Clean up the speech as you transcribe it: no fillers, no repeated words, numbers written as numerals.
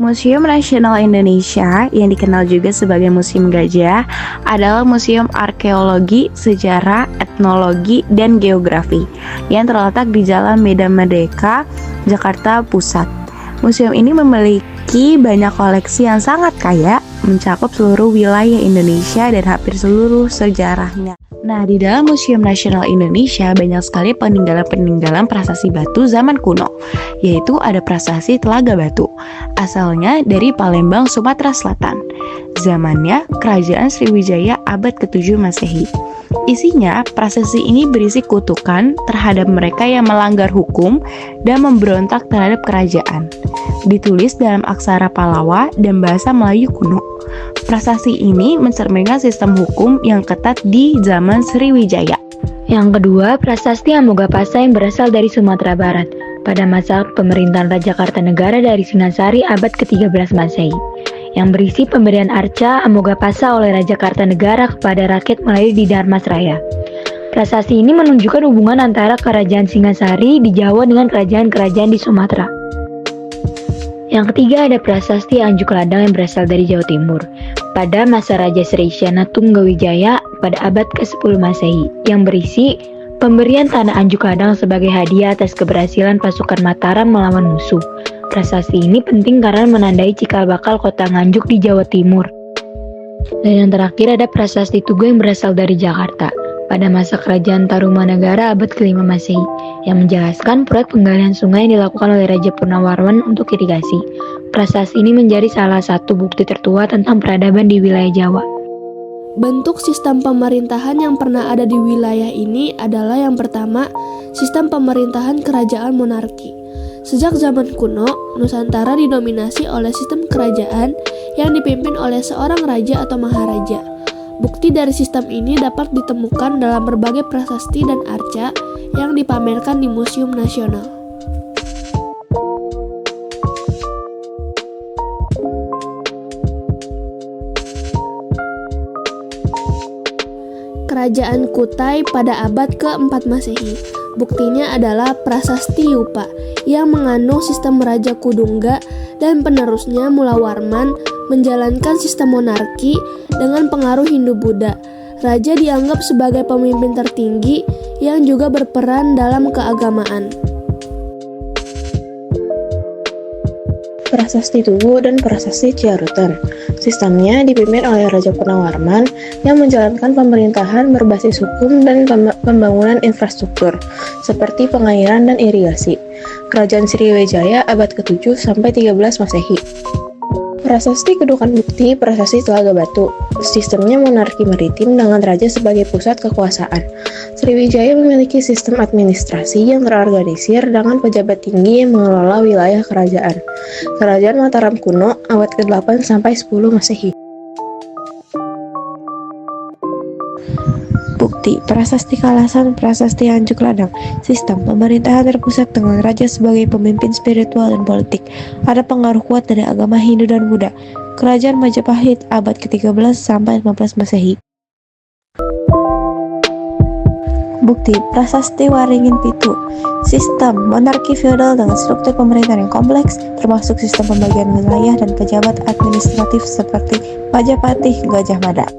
Museum Nasional Indonesia yang dikenal juga sebagai Museum Gajah adalah museum arkeologi, sejarah, etnologi, dan geografi yang terletak di Jalan Medan Merdeka, Jakarta Pusat. Museum ini memiliki banyak koleksi yang sangat kaya, mencakup seluruh wilayah Indonesia dan hampir seluruh sejarahnya. Nah, di dalam Museum Nasional Indonesia banyak sekali peninggalan-peninggalan prasasti batu zaman kuno, yaitu ada prasasti Telaga Batu, asalnya dari Palembang, Sumatera Selatan. Zamannya Kerajaan Sriwijaya abad ke-7 Masehi. Isinya, prasasti ini berisi kutukan terhadap mereka yang melanggar hukum dan memberontak terhadap kerajaan. Ditulis dalam aksara Pallawa dan bahasa Melayu kuno. Prasasti ini mencerminkan sistem hukum yang ketat di zaman Sriwijaya. Yang kedua, prasasti Amogapasa yang berasal dari Sumatera Barat pada masa pemerintahan Raja Kartanegara dari Singasari abad ke-13 Masehi, yang berisi pemberian arca Amogapasa oleh Raja Kartanegara kepada rakyat melalui di Dharmasraya. Prasasti ini menunjukkan hubungan antara kerajaan Singasari di Jawa dengan kerajaan-kerajaan di Sumatera. Yang ketiga ada prasasti Anjuk Ladang yang berasal dari Jawa Timur pada masa Raja Sri Isyana Tunggawijaya pada abad ke-10 Masehi, yang berisi pemberian tanah Anjuk Ladang sebagai hadiah atas keberhasilan pasukan Mataram melawan musuh. Prasasti ini penting karena menandai cikal bakal kota Nganjuk di Jawa Timur. Dan yang terakhir ada prasasti Tugu yang berasal dari Jakarta pada masa kerajaan Tarumanagara abad ke-5 Masehi, yang menjelaskan proyek penggalian sungai yang dilakukan oleh Raja Purnawarman untuk irigasi. Prasasti ini menjadi salah satu bukti tertua tentang peradaban di wilayah Jawa. Bentuk sistem pemerintahan yang pernah ada di wilayah ini adalah yang pertama, sistem pemerintahan kerajaan monarki. Sejak zaman kuno, Nusantara didominasi oleh sistem kerajaan yang dipimpin oleh seorang raja atau maharaja. Bukti dari sistem ini dapat ditemukan dalam berbagai prasasti dan arca yang dipamerkan di Museum Nasional. Kerajaan Kutai pada abad ke-4 Masehi. Buktinya adalah prasasti Yupa yang mengandung sistem Raja Kudungga dan penerusnya Mulawarman menjalankan sistem monarki dengan pengaruh Hindu-Buddha. Raja dianggap sebagai pemimpin tertinggi yang juga berperan dalam keagamaan. Prasasti Tugu dan Prasasti Ciarutan. Sistemnya dipimpin oleh Raja Purnawarman yang menjalankan pemerintahan berbasis hukum dan pembangunan infrastruktur seperti pengairan dan irigasi. Kerajaan Sriwijaya abad ke-7 sampai 13 Masehi. Prasasti Kedukan Bukti, Prasasti Telaga Batu. Sistemnya monarki maritim dengan raja sebagai pusat kekuasaan. Sriwijaya memiliki sistem administrasi yang terorganisir dengan pejabat tinggi yang mengelola wilayah kerajaan. Kerajaan Mataram kuno, abad ke-8 sampai 10 Masehi. Bukti Prasasti Kalasan, Prasasti Anjuk Ladang. Sistem pemerintahan terpusat dengan raja sebagai pemimpin spiritual dan politik. Ada pengaruh kuat dari agama Hindu dan Buddha. Kerajaan Majapahit abad ke-13 sampai 15 Masehi. Bukti Prasasti Waringin Pitu. Sistem monarki feodal dengan struktur pemerintahan yang kompleks, termasuk sistem pembagian wilayah dan pejabat administratif seperti Majapahit Gajah Mada.